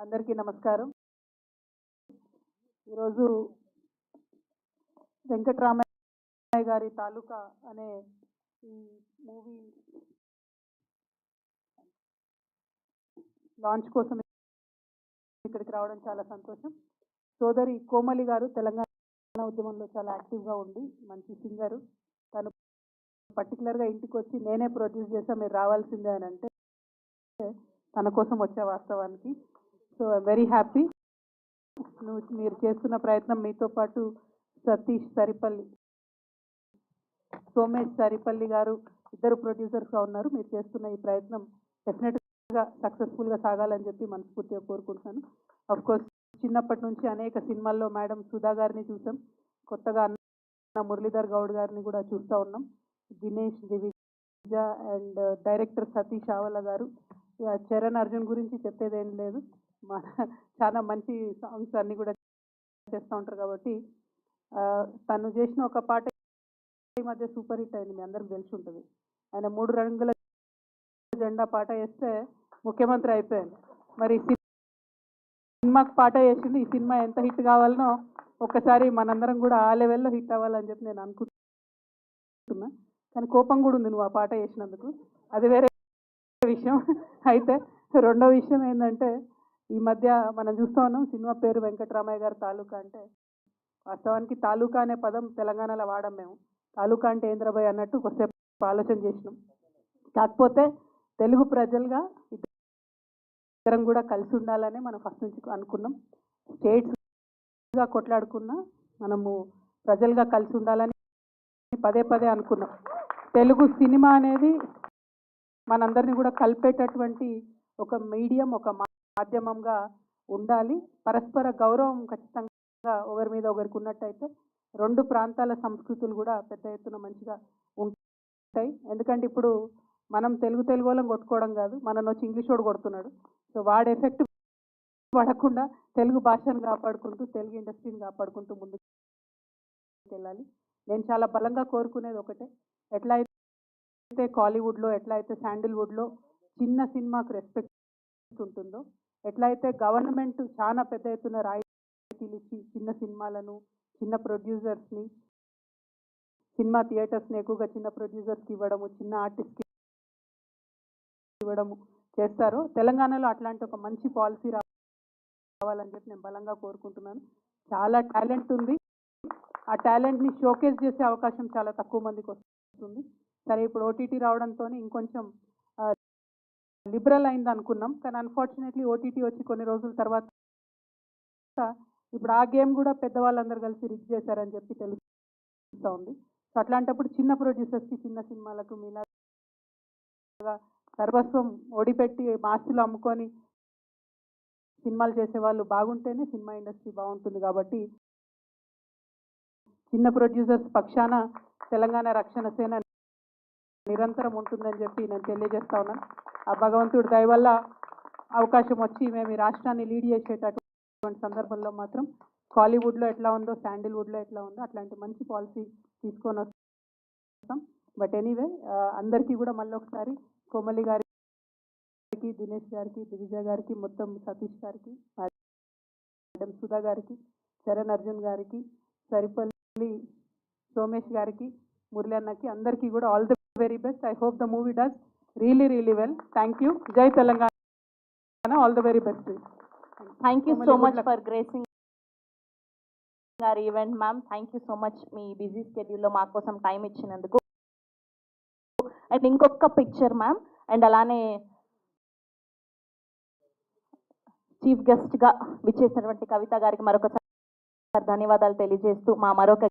అందరికీ నమస్కారం. ఈరోజు వెంకటరామయ్య గారి తాలూకా అనే ఈ మూవీ లాంచ్ కోసం ఇక్కడికి రావడం చాలా సంతోషం. సోదరి కోమలి గారు తెలంగాణ ఉద్యమంలో చాలా యాక్టివ్గా ఉండి మంచి సింగరు. తను పర్టికులర్గా ఇంటికి వచ్చి నేనే ప్రొడ్యూస్ చేసా, మీరు రావాల్సిందే అని అంటే తన కోసం వచ్చే వాస్తవానికి. So very happy. మీరు చేస్తున్న ప్రయత్నం, మీతో పాటు సతీష్ సరిపల్లి, సోమేష్ సరిపల్లి గారు ఇద్దరు ప్రొడ్యూసర్స్గా ఉన్నారు. మీరు చేస్తున్న ఈ ప్రయత్నం డెఫినెట్గా సక్సెస్ఫుల్గా సాగాలని చెప్పి మనస్ఫూర్తిగా కోరుకుంటున్నాను. అఫ్ కోర్స్ చిన్నప్పటి నుంచి అనేక సినిమాల్లో మేడం సుధా గారిని చూసాం, కొత్తగా అన్న మురళీధర్ గౌడ్ గారిని కూడా చూస్తూ ఉన్నాం, దినేష్ దివిజ అండ్ డైరెక్టర్ సతీష్ ఆవల గారు. చరణ్ అర్జున్ గురించి చెప్పేదేం లేదు, మన చాలా మంచి సాంగ్స్ అన్నీ కూడా చేస్తూ ఉంటారు కాబట్టి తను చేసిన ఒక పాట ఈ మధ్య సూపర్ హిట్ అయింది, మీ అందరికి తెలిసి ఉంటుంది. ఆయన 3 రంగుల జెండా పాట వేస్తే ముఖ్యమంత్రి అయిపోయాను. మరి సినిమాకి పాట వేసింది, ఈ సినిమా ఎంత హిట్ కావాలనో ఒక్కసారి మనందరం కూడా ఆ లెవెల్లో హిట్ అవ్వాలని చెప్పి నేను అనుకుంటున్నా. కానీ కోపం కూడా ఉంది నువ్వు ఆ పాట వేసినందుకు, అది వేరే విషయం. అయితే రెండో విషయం ఏంటంటే, ఈ మధ్య మనం చూస్తూ ఉన్నాం సినిమా పేరు వెంకటరామయ్య గారి తాలూకా. అంటే వాస్తవానికి తాలూకా అనే పదం తెలంగాణలో వాడం మేము. తాలూకా అంటే ఏంద్రబాయ్ అన్నట్టు కొద్దిసేపు ఆలోచన చేసినాం. కాకపోతే తెలుగు ప్రజలుగా ఇద్దరం కూడా కలిసి ఉండాలని మనం ఫస్ట్ నుంచి అనుకున్నాం. స్టేట్స్గా కొట్లాడుకున్నా మనము ప్రజలుగా కలిసి ఉండాలని పదే పదే అనుకున్నాం. తెలుగు సినిమా అనేది మనందరినీ కూడా కలిపేటటువంటి ఒక మీడియం, ఒక మాధ్యమంగా ఉండాలి. పరస్పర గౌరవం ఖచ్చితంగా ఒకరి మీద ఒకరికి ఉన్నట్టయితే రెండు ప్రాంతాల సంస్కృతులు కూడా పెద్ద ఎత్తున మంచిగా ఉంటాయి. ఎందుకంటే ఇప్పుడు మనం తెలుగు వాళ్ళం కొట్టుకోవడం కాదు, మనను వచ్చి ఇంగ్లీష్ వాడు కొడుతున్నాడు. సో వాడి ఎఫెక్ట్ పడకుండా తెలుగు భాషను కాపాడుకుంటూ తెలుగు ఇండస్ట్రీని కాపాడుకుంటూ ముందుకు వెళ్ళాలి. నేను చాలా బలంగా కోరుకునేది ఒకటే, ఎట్లా అయితే కాలీవుడ్లో, ఎట్లా అయితే శాండిల్వుడ్లో చిన్న సినిమాకు రెస్పెక్ట్ ఉంటుందో, ఎట్లయితే గవర్నమెంట్ చాలా పెద్ద ఎత్తున రాయితీలు ఇచ్చి చిన్న సినిమాలను, చిన్న ప్రొడ్యూసర్స్ని, సినిమా థియేటర్స్ని ఎక్కువగా చిన్న ప్రొడ్యూసర్స్కి ఇవ్వడము, చిన్న ఆర్టిస్ట్కి ఇవ్వడము చేస్తారో, తెలంగాణలో అట్లాంటి ఒక మంచి పాలసీ రావాలని చెప్పి నేను బలంగా కోరుకుంటున్నాను. చాలా టాలెంట్ ఉంది, ఆ టాలెంట్ని షోకేస్ చేసే అవకాశం చాలా తక్కువ మందికి వస్తుంది. సరే, ఇప్పుడు ఓటీటీ రావడంతో ఇంకొంచెం లిబరల్ అయింది అనుకున్నాం, కానీ అన్ఫార్చునేట్లీ ఓటీటీ వచ్చి కొన్ని రోజుల తర్వాత ఇప్పుడు ఆ గేమ్ కూడా పెద్దవాళ్ళందరూ కలిసి రిక్ చేశారని చెప్పి తెలుస్తూ ఉంది. సో అట్లాంటప్పుడు చిన్న ప్రొడ్యూసర్స్కి, చిన్న సినిమాలకు మీలాగా సర్వస్వం ఓడిపెట్టి మాస్టులు అమ్ముకొని సినిమాలు చేసేవాళ్ళు బాగుంటేనే సినిమా ఇండస్ట్రీ బాగుంటుంది. కాబట్టి చిన్న ప్రొడ్యూసర్స్ పక్షాన తెలంగాణ రక్షణ సేన నిరంతరం ఉంటుందని చెప్పి నేను తెలియజేస్తా ఉన్నాను. ఆ భగవంతుడి దయ వల్ల అవకాశం వచ్చి మేము ఈ రాష్ట్రాన్ని లీడ్ చేసేటటువంటి సందర్భంలో మాత్రం కాలీవుడ్లో ఎట్లా ఉందో, శాండిల్వుడ్లో ఎట్లా ఉందో అట్లాంటి మంచి పాలసీ తీసుకొని వస్తాం. బట్ ఎనీవే, అందరికీ కూడా మళ్ళీ ఒకసారి కోమలి గారికి, దినేష్ గారికి, దివిజ గారికి, మొత్తం సతీష్ గారికి, మేడం సుధా గారికి, చరణ్ అర్జున్ గారికి, సరిపల్లి సోమేష్ గారికి, మురళి అన్నకి, అందరికీ కూడా all the very best. I hope the movie does really well. Thank you. Jai Telangana. All the very best. Thank you so much for gracing our event, ma'am. Thank you so much. మీ busy స్కెడ్యూల్లో మా కోసం time ఇచ్చినందుకు. And ఇంకొక picture ma'am, and అలానే chief గెస్ట్గా విచ్చేసినటువంటి కవిత గారికి మరొకసారి ధన్యవాదాలు తెలియజేస్తూ మా మరొక